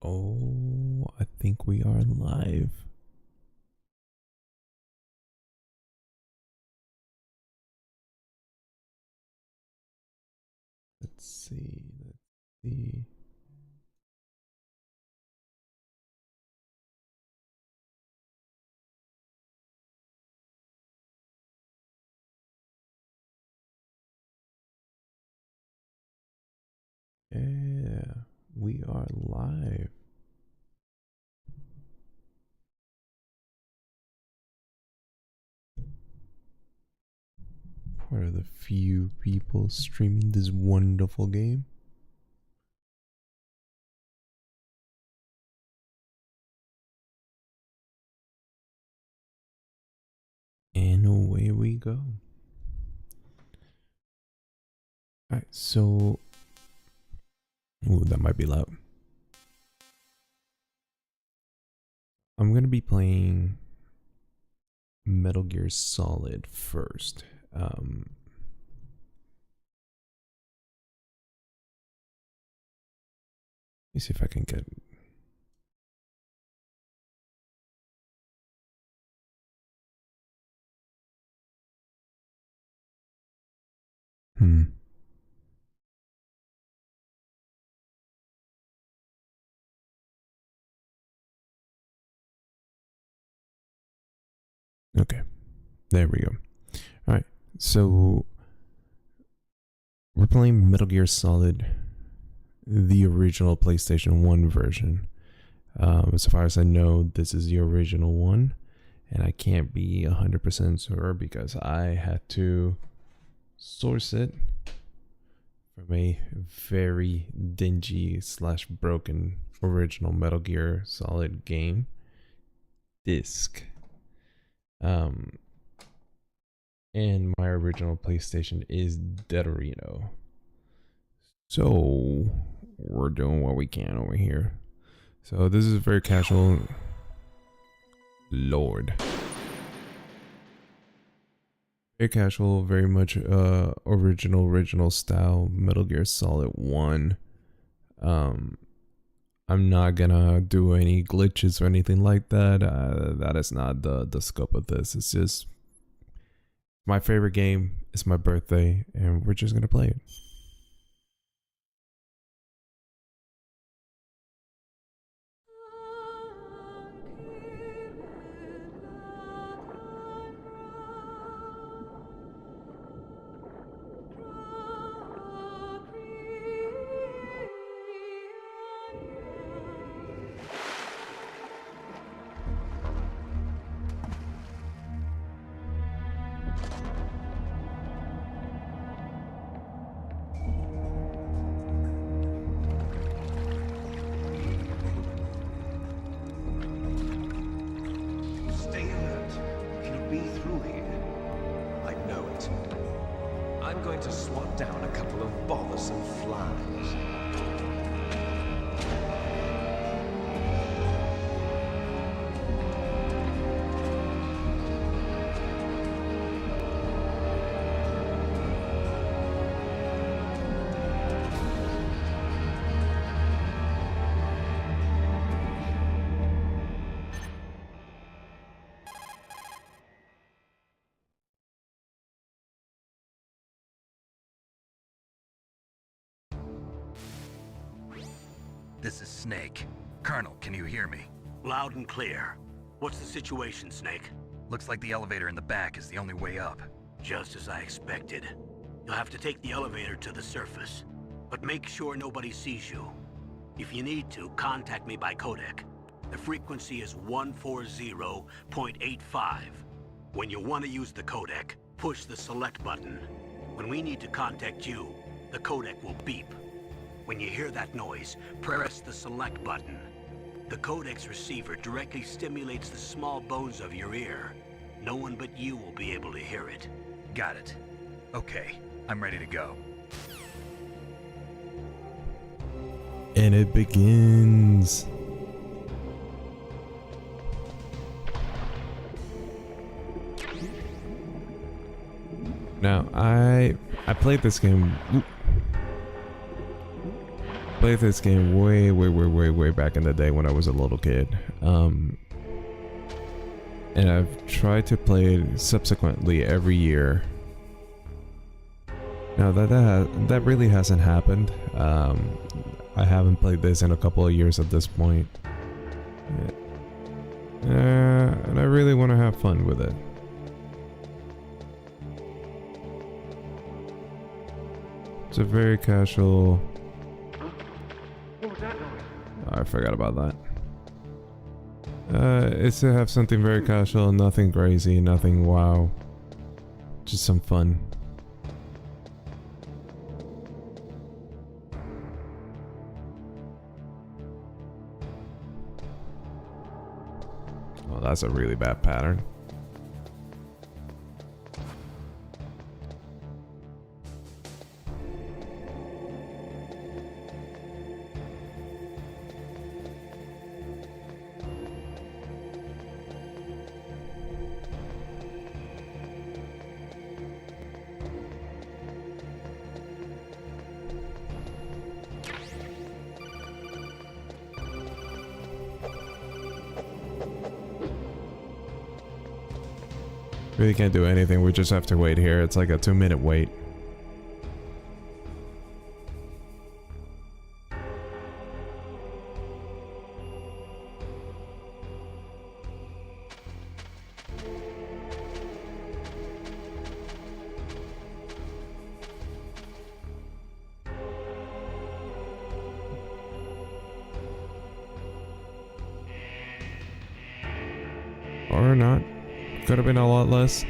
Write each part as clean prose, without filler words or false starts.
Oh, I think we are live. Let's see. Let's see. Yeah, we are live. Part of the few people streaming this wonderful game. And away we go. Alright, so. Ooh, that might be loud. I'm going to be playing Metal Gear Solid first. Let me see if I can get. Okay, there we go. All right, so we're playing Metal Gear Solid, the original PlayStation 1 version. As far as I know, this is the original one, and I can't be 100% sure because I had to source it from a very dingy / broken original Metal Gear Solid game disc. And my original PlayStation is Deaderino. So we're doing what we can over here. So this is very casual. Lord. Very casual, very much original style Metal Gear Solid 1. I'm not gonna do any glitches or anything like that. That is not the scope of this. It's just my favorite game. It's my birthday, and we're just gonna play it. I'm going to swat down a couple of bothersome flies. This is Snake. Colonel, can you hear me? Loud and clear. What's the situation, Snake? Looks like the elevator in the back is the only way up. Just as I expected. You'll have to take the elevator to the surface. But make sure nobody sees you. If you need to, contact me by codec. The frequency is 140.85. When you want to use the codec, push the select button. When we need to contact you, the codec will beep. When you hear that noise, press the select button. The codec's receiver directly stimulates the small bones of your ear. No one but you will be able to hear it. Got it. Okay, I'm ready to go. And it begins. Now, I played this game played this game way back in the day when I was a little kid. And I've tried to play it subsequently every year. Now that really hasn't happened. I haven't played this in a couple of years at this point. And I really want to have fun with it. It's a very casual... I forgot about that. It's to have something very casual, nothing crazy, nothing wow. Just some fun. Well, that's a really bad pattern. Really can't do anything, we just have to wait here. It's like a 2-minute wait. Or not. Could have been a lot less.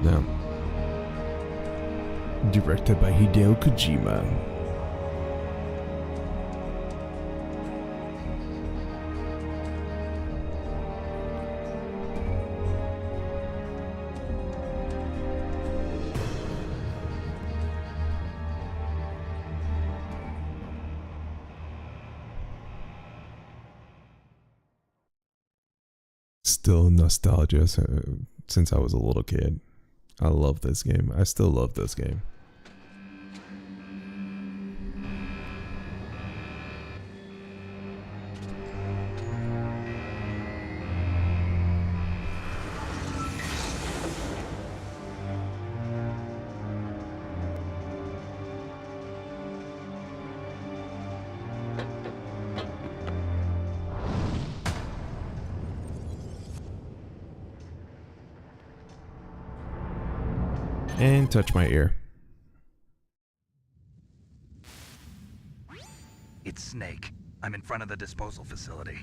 No. Directed by Hideo Kojima. Still nostalgia since I was a little kid. I love this game. I still love this game. And touch my ear. It's Snake. I'm in front of the disposal facility.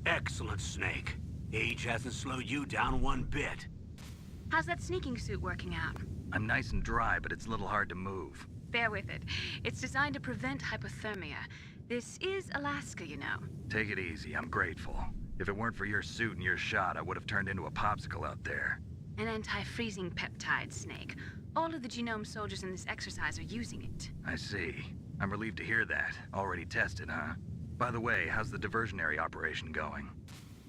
Excellent, Snake. Age hasn't slowed you down one bit. How's that sneaking suit working out? I'm nice and dry, but it's a little hard to move. Bear with it. It's designed to prevent hypothermia. This is Alaska, you know. Take it easy, I'm grateful. If it weren't for your suit and your shot, I would have turned into a popsicle out there. An anti-freezing peptide, Snake. All of the genome soldiers in this exercise are using it. I see. I'm relieved to hear that. Already tested, huh? By the way, how's the diversionary operation going?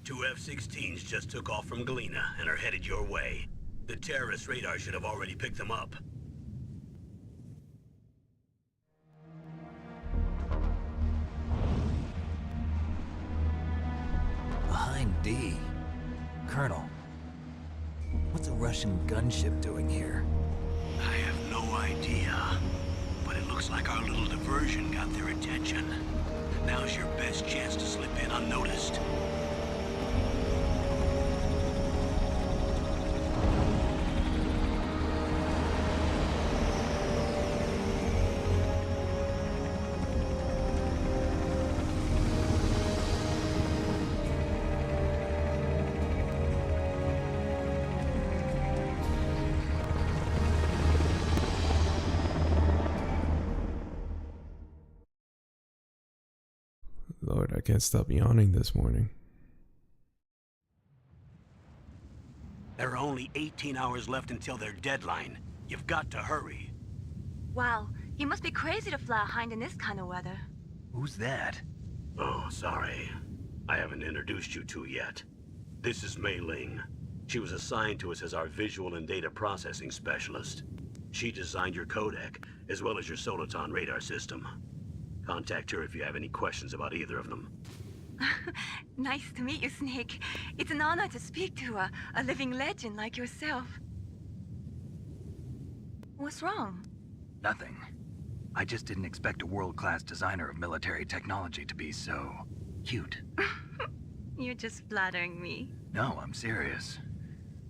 2 F-16s just took off from Galena and are headed your way. The terrorist radar should have already picked them up. Behind D. Colonel, what's a Russian gunship doing here? I have no idea, but it looks like our little diversion got their attention. Now's your best chance to slip in unnoticed. Lord, I can't stop yawning this morning. There are only 18 hours left until their deadline. You've got to hurry. Wow, you must be crazy to fly a hind in this kind of weather. Who's that? Oh, sorry. I haven't introduced you to yet. This is Mei Ling. She was assigned to us as our visual and data processing specialist. She designed your codec, as well as your Soliton radar system. Contact her if you have any questions about either of them. Nice to meet you, Snake. It's an honor to speak to a living legend like yourself. What's wrong? Nothing. I just didn't expect a world-class designer of military technology to be so cute. You're just flattering me. No, I'm serious.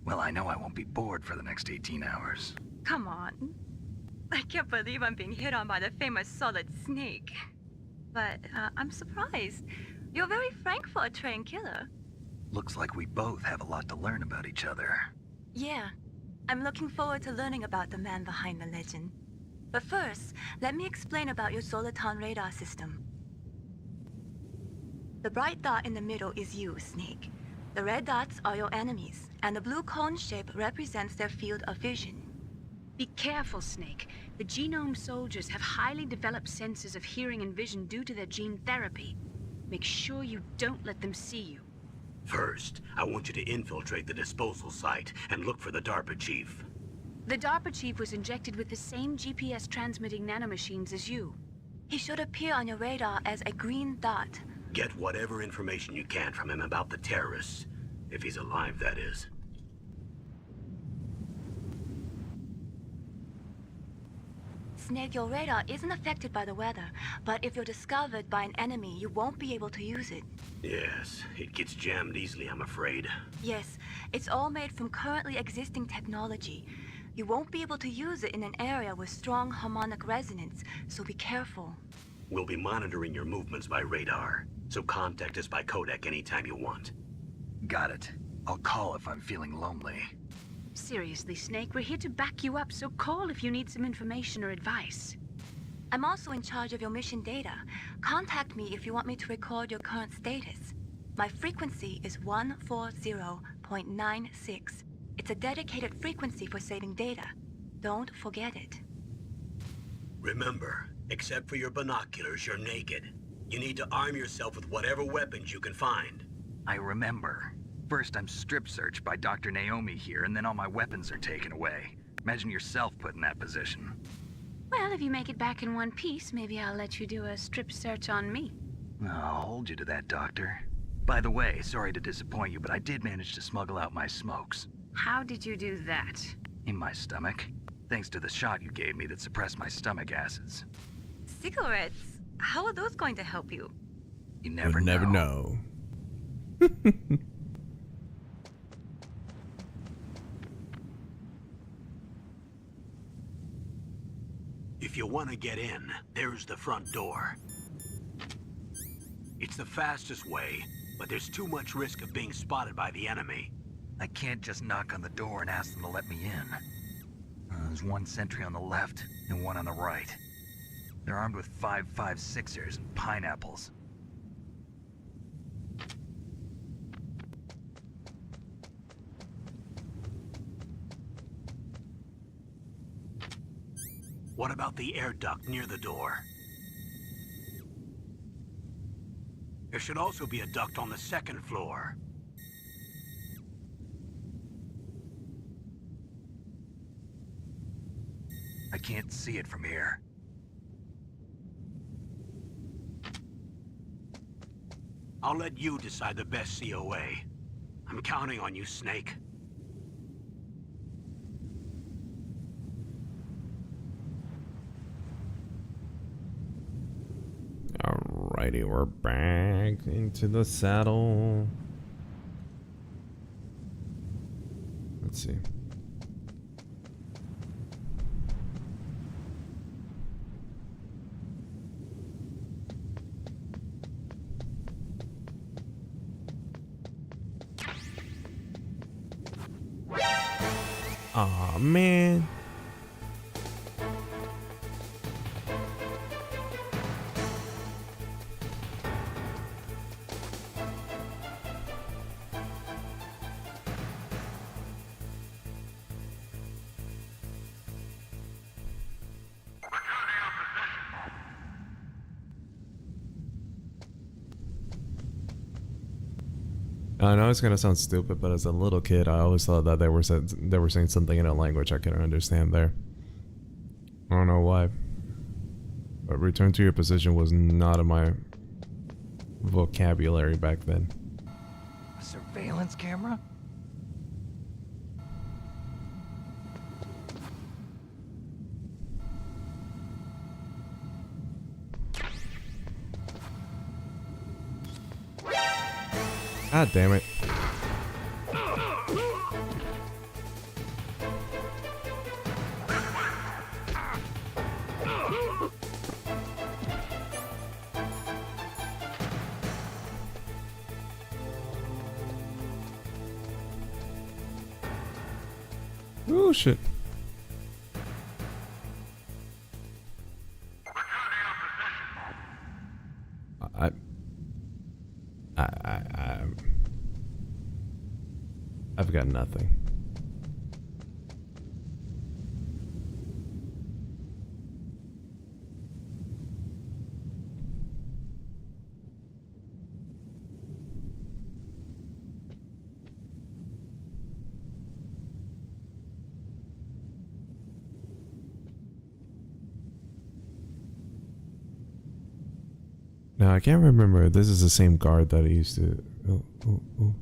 Well, I know I won't be bored for the next 18 hours. Come on. I can't believe I'm being hit on by the famous Solid Snake. But I'm surprised. You're very frank for a trained killer. Looks like we both have a lot to learn about each other. Yeah. I'm looking forward to learning about the man behind the legend. But first, let me explain about your Soliton radar system. The bright dot in the middle is you, Snake. The red dots are your enemies, and the blue cone shape represents their field of vision. Be careful, Snake. The genome soldiers have highly developed senses of hearing and vision due to their gene therapy. Make sure you don't let them see you. First, I want you to infiltrate the disposal site and look for the DARPA chief. The DARPA chief was injected with the same GPS transmitting nanomachines as you. He should appear on your radar as a green dot. Get whatever information you can from him about the terrorists. If he's alive, that is. Snake, your radar isn't affected by the weather, but if you're discovered by an enemy, you won't be able to use it. Yes, it gets jammed easily, I'm afraid. Yes, it's all made from currently existing technology. You won't be able to use it in an area with strong harmonic resonance, so be careful. We'll be monitoring your movements by radar, so contact us by codec anytime you want. Got it. I'll call if I'm feeling lonely. Seriously, Snake, we're here to back you up, so call if you need some information or advice. I'm also in charge of your mission data. Contact me if you want me to record your current status. My frequency is 140.96. It's a dedicated frequency for saving data. Don't forget it. Remember, except for your binoculars, you're naked. You need to arm yourself with whatever weapons you can find. I remember. First, I'm strip searched by Dr. Naomi here, and then all my weapons are taken away. Imagine yourself put in that position. Well, if you make it back in one piece, maybe I'll let you do a strip search on me. I'll hold you to that, Doctor. By the way, sorry to disappoint you, but I did manage to smuggle out my smokes. How did you do that? In my stomach. Thanks to the shot you gave me that suppressed my stomach acids. Cigarettes? How are those going to help you? You never You'll know. never know. If you want to get in, there's the front door. It's the fastest way, but there's too much risk of being spotted by the enemy. I can't just knock on the door and ask them to let me in. There's one sentry on the left and one on the right. They're armed with 5.56ers and pineapples. What about the air duct near the door? There should also be a duct on the second floor. I can't see it from here. I'll let you decide the best COA. I'm counting on you, Snake. Alrighty, we're back into the saddle. Let's see. Aw, man. I know it's gonna sound stupid, but as a little kid, I always thought that they were saying something in a language I couldn't understand there. I don't know why. But return to your position was not in my vocabulary back then. A surveillance camera? God damn it. Oh shit. I've got nothing. Now I can't remember if this is the same guard that I used to. Oh.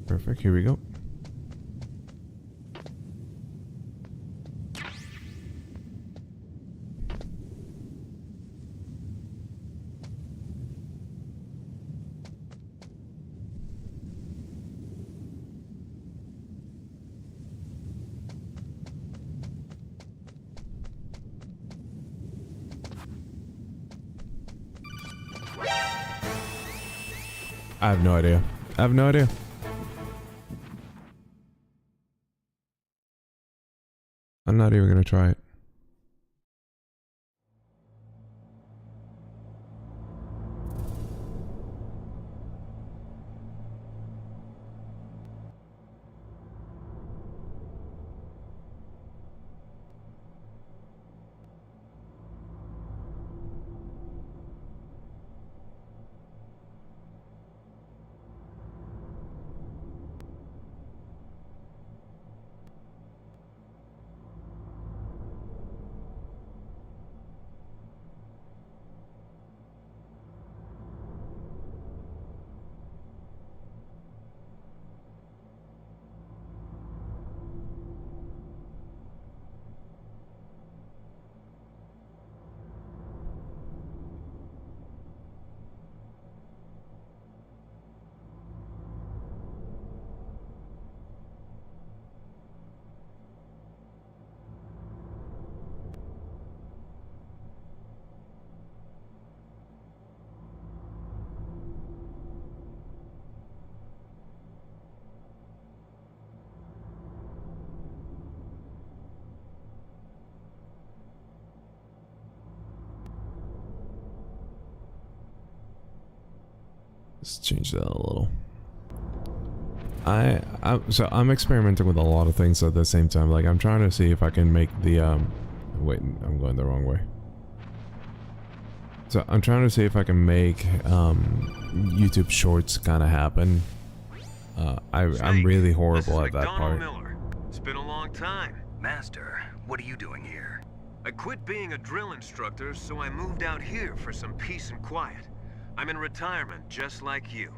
Perfect, here we go. I have no idea. I have no idea. I'm not even gonna try it. Let's change that a little. So I'm experimenting with a lot of things at the same time. Like I'm trying to see if I can make the wait, I'm going the wrong way. So I'm trying to see if I can make YouTube Shorts kind of happen. I'm really horrible at that part. Miller. It's been a long time. Master, what are you doing here? I quit being a drill instructor, so I moved out here for some peace and quiet. I'm in retirement, just like you.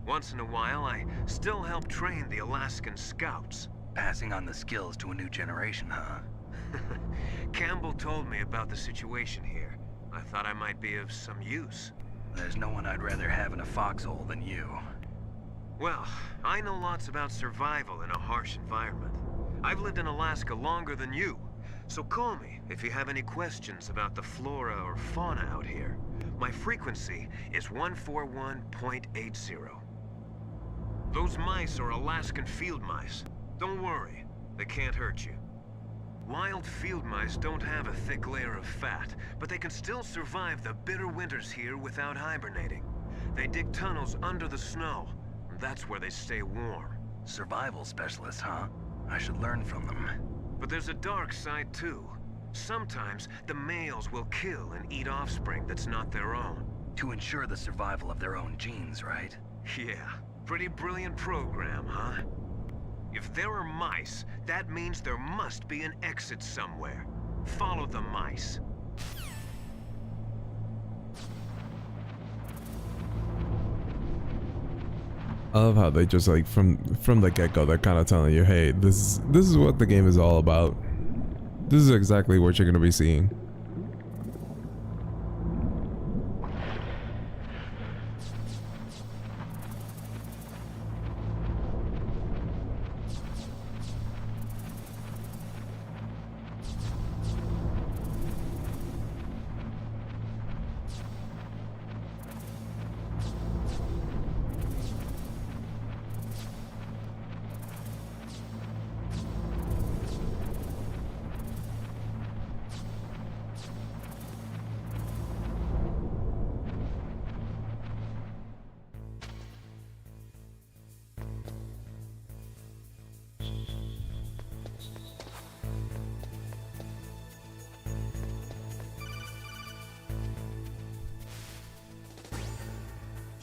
Once in a while, I still help train the Alaskan Scouts. Passing on the skills to a new generation, huh? Campbell told me about the situation here. I thought I might be of some use. There's no one I'd rather have in a foxhole than you. Well, I know lots about survival in a harsh environment. I've lived in Alaska longer than you, so call me if you have any questions about the flora or fauna out here. My frequency is 141.80. Those mice are Alaskan field mice. Don't worry, they can't hurt you. Wild field mice don't have a thick layer of fat, but they can still survive the bitter winters here without hibernating. They dig tunnels under the snow. That's where they stay warm. Survival specialists, huh? I should learn from them. But there's a dark side too. Sometimes the males will kill and eat offspring that's not their own. To ensure the survival of their own genes, right? Yeah, pretty brilliant program, huh? If there are mice, that means there must be an exit somewhere. Follow the mice. I love how they just like from the get-go they're kind of telling you, hey, this is what the game is all about. This is exactly what you're gonna be seeing.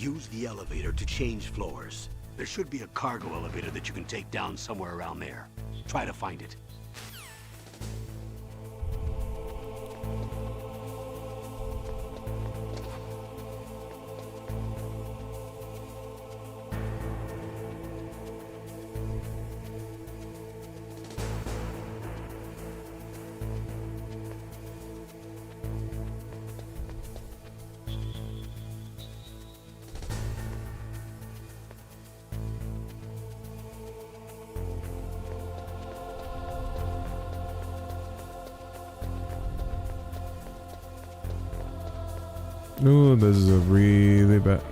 Use the elevator to change floors. There should be a cargo elevator that you can take down somewhere around there. Try to find it. No, this is a really bad.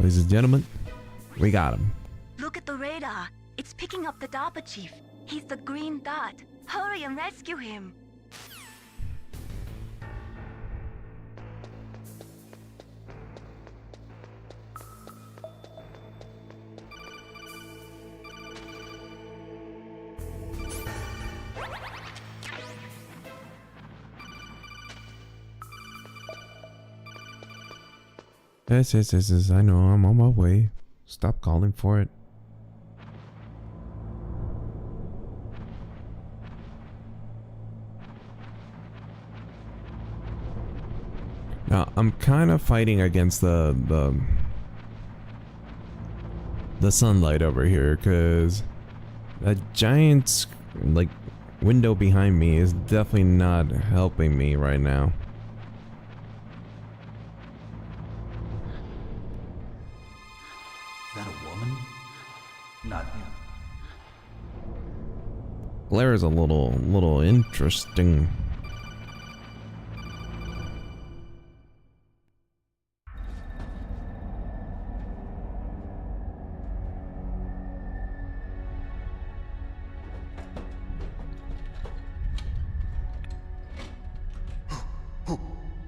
Ladies and gentlemen, we got him. Look at the radar. It's picking up the DARPA chief. He's the green dot. Hurry and rescue him. Yes, I know, I'm on my way. Stop calling for it. Now, I'm kind of fighting against the sunlight over here, because that giant, like, window behind me is definitely not helping me right now. Is that a woman? Not him. Claire's a little interesting.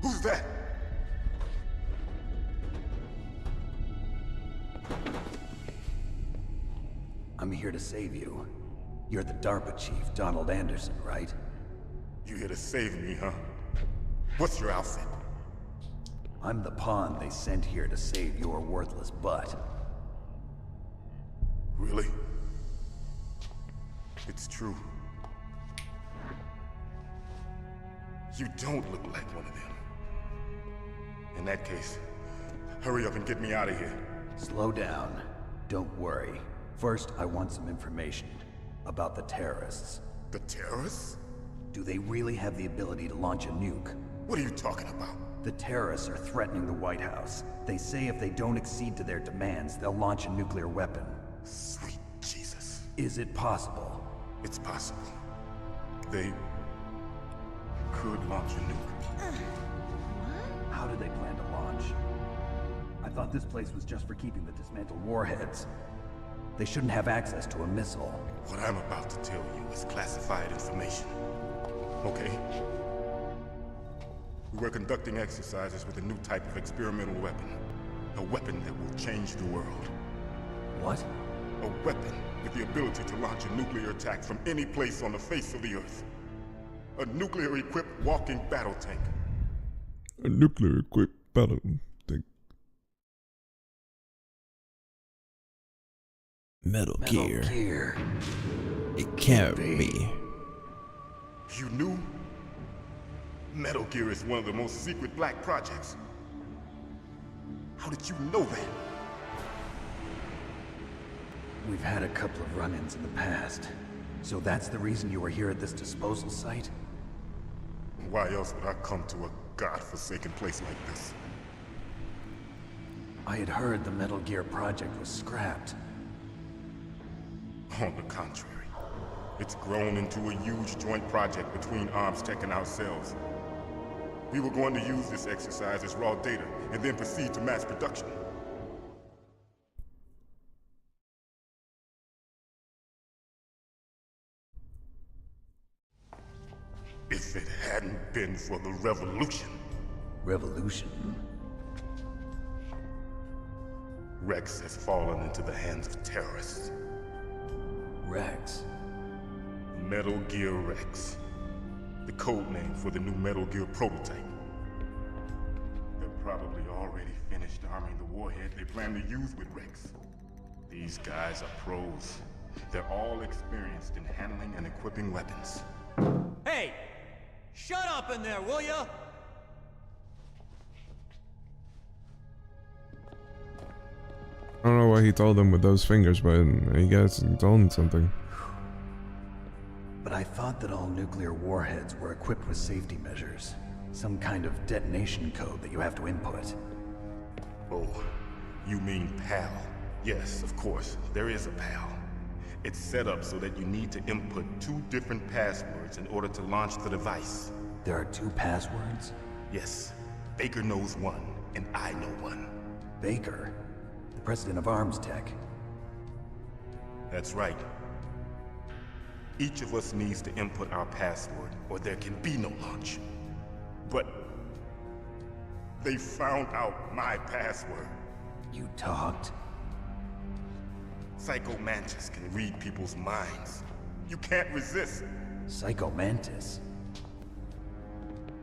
Who's that? I'm here to save you. You're the DARPA chief, Donald Anderson, right? You here to save me, huh? What's your outfit? I'm the pawn they sent here to save your worthless butt. Really? It's true. You don't look like one of them. In that case, hurry up and get me out of here. Slow down. Don't worry. First, I want some information about the terrorists. The terrorists? Do they really have the ability to launch a nuke? What are you talking about? The terrorists are threatening the White House. They say if they don't accede to their demands, they'll launch a nuclear weapon. Sweet Jesus. Is it possible? It's possible. They could launch a nuke. How do they plan to launch? I thought this place was just for keeping the dismantled warheads. They shouldn't have access to a missile. What I'm about to tell you is classified information. Okay? We were conducting exercises with a new type of experimental weapon. A weapon that will change the world. What? A weapon with the ability to launch a nuclear attack from any place on the face of the Earth. A nuclear-equipped walking battle tank. A nuclear-equipped battle tank. Metal Gear. It can't be. You knew? Metal Gear is one of the most secret black projects. How did you know that? We've had a couple of run-ins in the past. So that's the reason you were here at this disposal site? Why else would I come to a godforsaken place like this? I had heard the Metal Gear project was scrapped. On the contrary, it's grown into a huge joint project between ArmsTech and ourselves. We were going to use this exercise as raw data and then proceed to mass production. If it hadn't been for the revolution. Revolution? Rex has fallen into the hands of terrorists. Rex? Metal Gear Rex. The code name for the new Metal Gear prototype. They're probably already finished arming the warhead they plan to use with Rex. These guys are pros. They're all experienced in handling and equipping weapons. Hey! Shut up in there, will ya? I don't know what he told them with those fingers, but I guess he told them something. But I thought that all nuclear warheads were equipped with safety measures. Some kind of detonation code that you have to input. Oh, you mean PAL? Yes, of course, there is a PAL. It's set up so that you need to input 2 different passwords in order to launch the device. There are 2 passwords? Yes. Baker knows one, and I know one. Baker? The president of ArmsTech? That's right. Each of us needs to input our password, or there can be no launch. But they found out my password. You talked? Psycho Mantis can read people's minds. You can't resist. Psycho Mantis?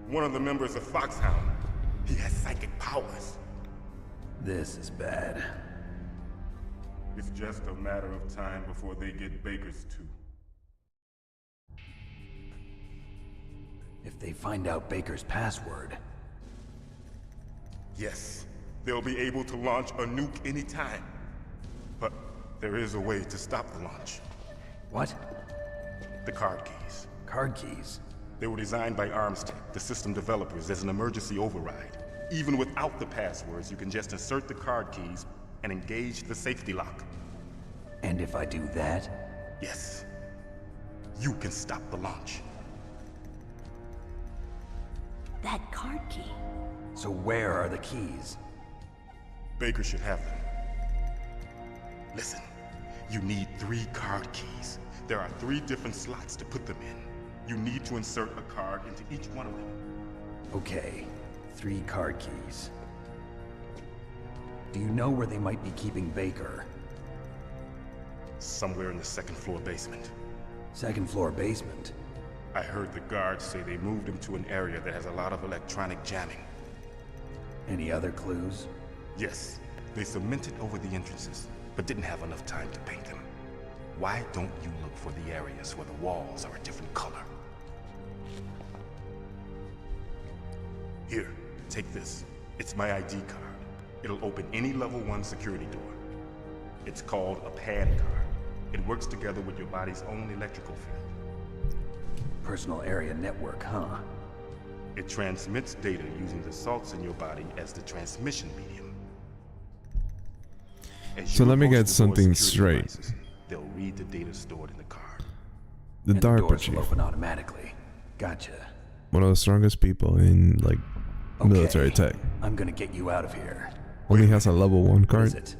One of the members of Foxhound. He has psychic powers. This is bad. It's just a matter of time before they get Baker's too. If they find out Baker's password... Yes, they'll be able to launch a nuke anytime. But there is a way to stop the launch. What? The card keys. Card keys? They were designed by ArmsTech, the system developers, as an emergency override. Even without the passwords, you can just insert the card keys and engage the safety lock. And if I do that? Yes. You can stop the launch. That card key. So where are the keys? Baker should have them. Listen, you need 3 card keys. There are 3 different slots to put them in. You need to insert a card into each one of them. Okay, 3 card keys. Do you know where they might be keeping Baker? Somewhere in the 2nd floor basement. 2nd floor basement? I heard the guards say they moved him to an area that has a lot of electronic jamming. Any other clues? Yes, they cemented over the entrances, but didn't have enough time to paint them. Why don't you look for the areas where the walls are a different color? Here, take this. It's my ID card. It'll open any level 1 security door. It's called a PAN card. It works together with your body's own electrical field. Personal area network, huh? It transmits data using the salts in your body as the transmission medium. As So you let me approach get the door's something security straight. devices, they'll read the data stored in the card. The And the DARPA doors chief, will open automatically. Gotcha. one of the strongest people in like military Okay, tech. I'm gonna get you out of here. Only has a level 1 What is card. it?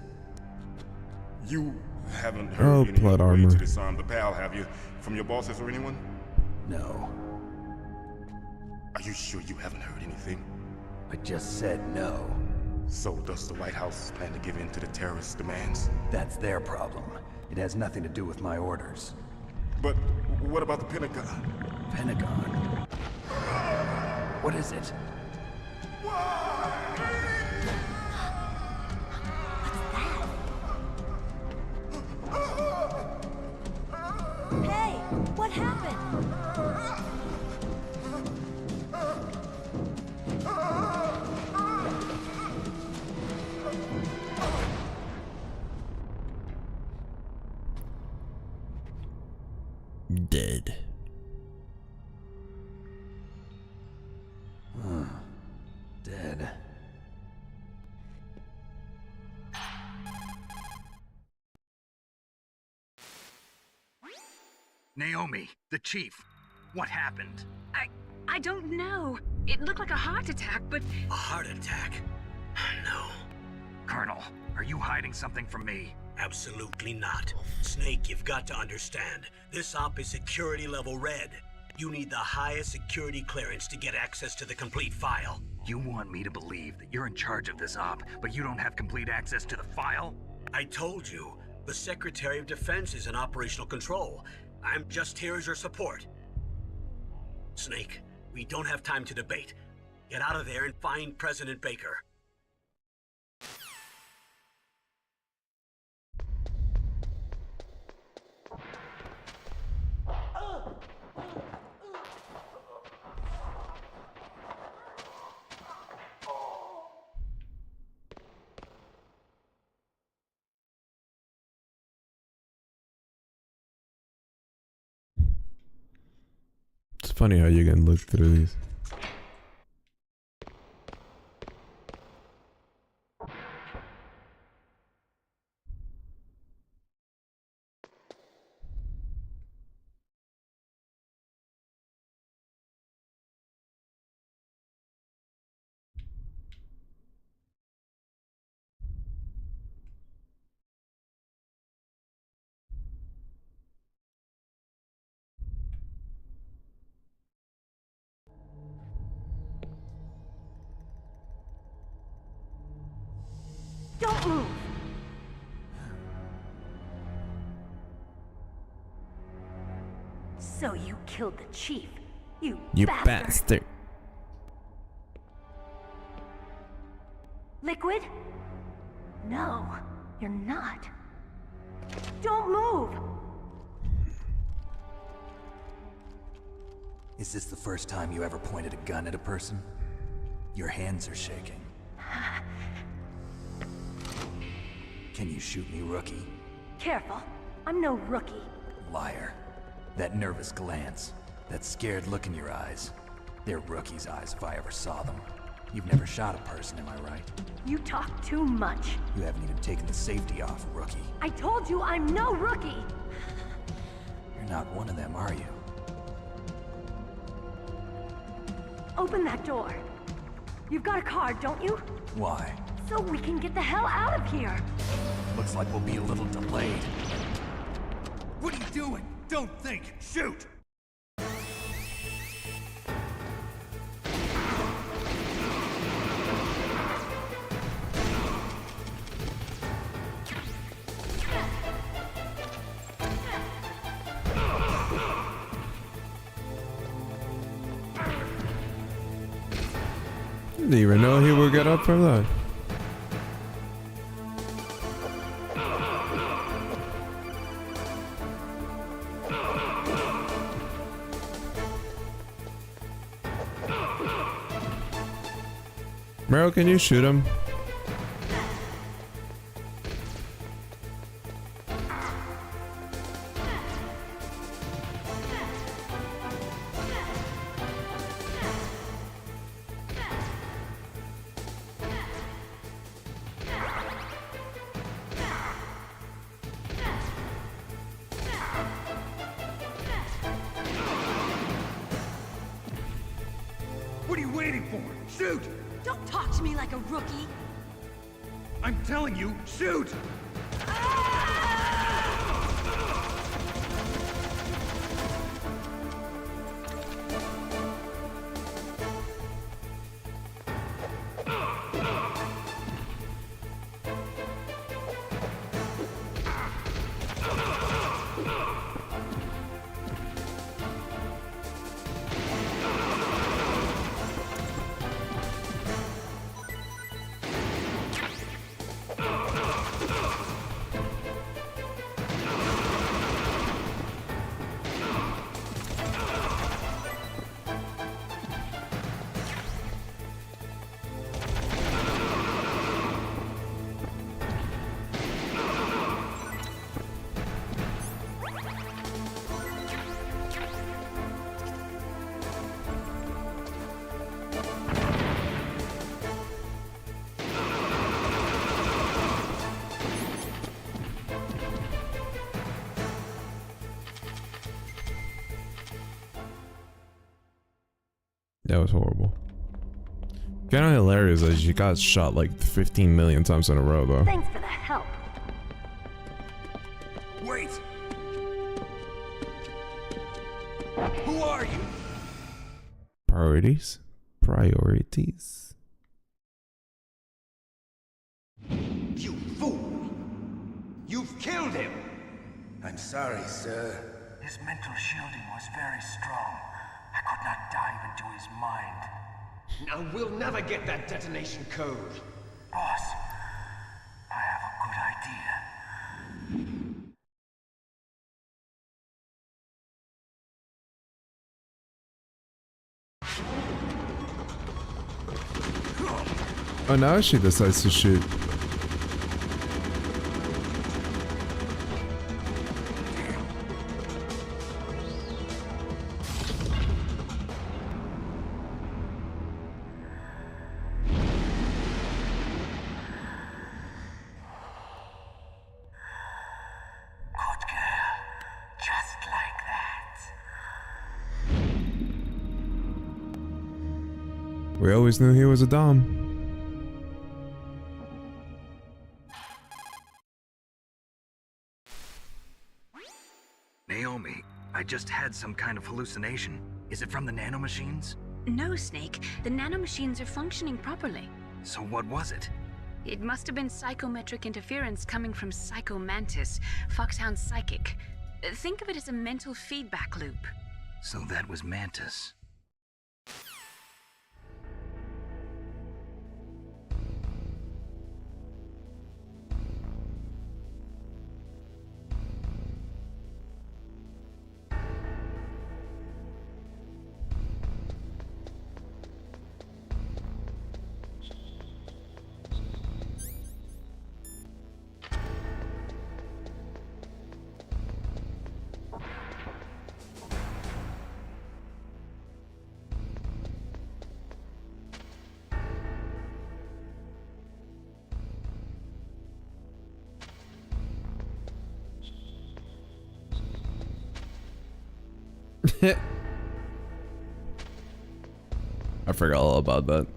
You haven't Oh, heard any plot way armor. to disarm the PAL, have you? From your bosses or anyone? No. Are you sure you haven't heard anything? I just said no. So does the White House plan to give in to the terrorists' demands? That's their problem. It has nothing to do with my orders. But what about the Pentagon? Pentagon? What is it? Hey, what happened? Dead. Dead. Naomi, the chief. What happened? I don't know. It looked like a heart attack, but A heart attack? No, Colonel, are you hiding something from me? absolutely not. Snake, you've got to understand. This op is security level red. You need the highest security clearance to get access to the complete file. You want me to believe that you're in charge of this op, but you don't have complete access to the file? I told you, the Secretary of Defense is in operational control. I'm just here as your support. Snake, we don't have time to debate. Get out of there and find President Baker. It's funny how you can look through these. Don't move! So you killed the chief, you bastard. Liquid? No, you're not. Don't move! Is this the first time you ever pointed a gun at a person? Your hands are shaking. Can you shoot me, rookie? Careful, I'm no rookie. Liar. That nervous glance, that scared look in your eyes. They're rookie's eyes if I ever saw them. You've never shot a person, am I right? You talk too much. You haven't even taken the safety off, rookie. I told you I'm no rookie! You're not one of them, are you? Open that door. You've got a card, don't you? Why? So we can get the hell out of here. Looks like we'll be a little delayed. What are you doing? Don't think. Shoot! Didn't even know he would get up from that. Meryl, can you shoot him? waiting for? Shoot! Don't talk to me like a rookie. I'm telling you, shoot! That was horrible. Kind of hilarious that she got shot like 15 million times in a row, though. Thanks for the help. Wait! Who are you? Priorities? Priorities? You fool! You've killed him! I'm sorry, sir. His mental shielding was very strong. I could not dive into his mind. Now we'll never get that detonation code. Boss, I have a good idea. Oh, now she decides to shoot. We always knew he was a Dom. Naomi, I just had some kind of hallucination. Is it from the nanomachines? No, Snake. The nanomachines are functioning properly. So what was it? It must have been psychometric interference coming from Psycho Mantis, Foxhound's psychic. Think of it as a mental feedback loop. So that was Mantis. I forgot all about that.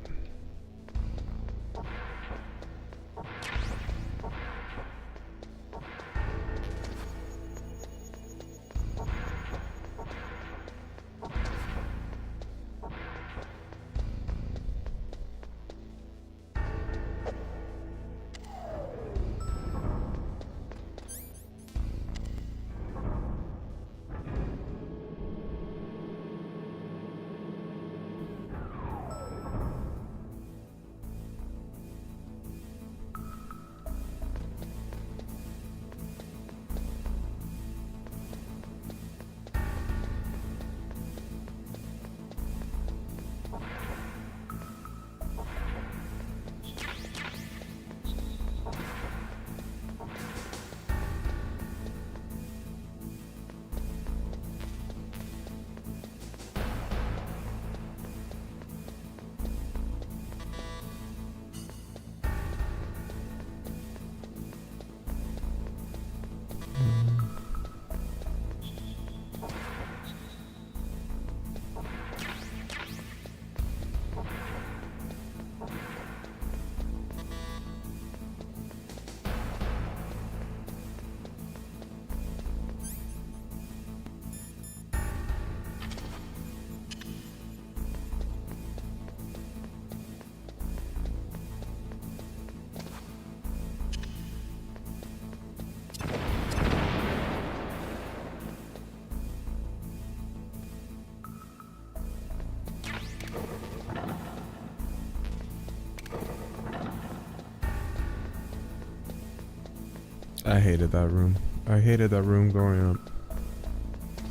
I hated that room. I hated that room growing up.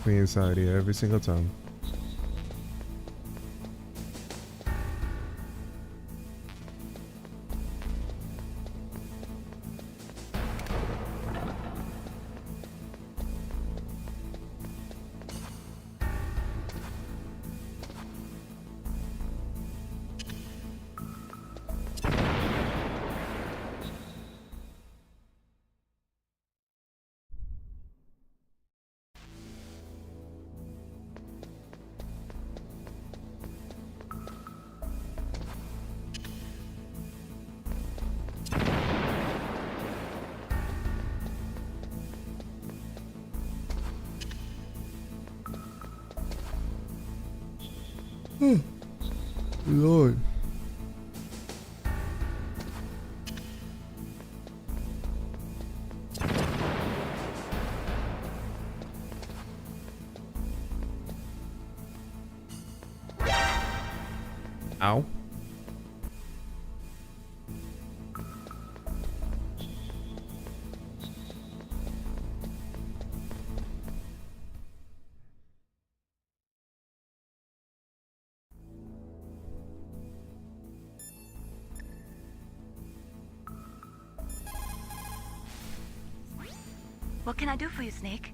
The anxiety every single time. Lord. Ow. What can I do for you, Snake?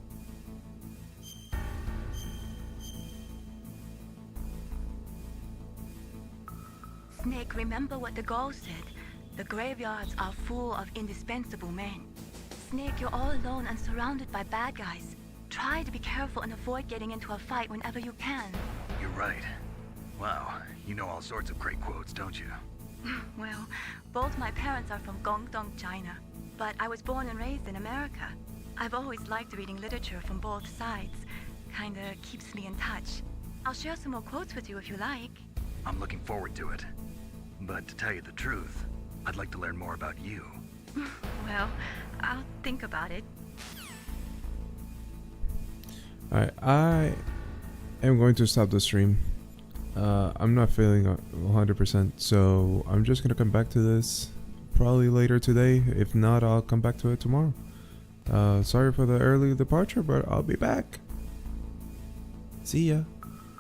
Snake, remember what the Gauls said. The graveyards are full of indispensable men. Snake, you're all alone and surrounded by bad guys. Try to be careful and avoid getting into a fight whenever you can. You're right. Wow, you know all sorts of great quotes, don't you? Well, both my parents are from Guangdong, China. But I was born and raised in America. I've always liked reading literature from both sides. Kinda keeps me in touch. I'll share some more quotes with you if you like. I'm looking forward to it. But to tell you the truth, I'd like to learn more about you. Well, I'll think about it. Alright, I am going to stop the stream. I'm not feeling 100%, so I'm just gonna come back to this probably later today. If not, I'll come back to it tomorrow. Sorry for the early departure, but I'll be back. See ya.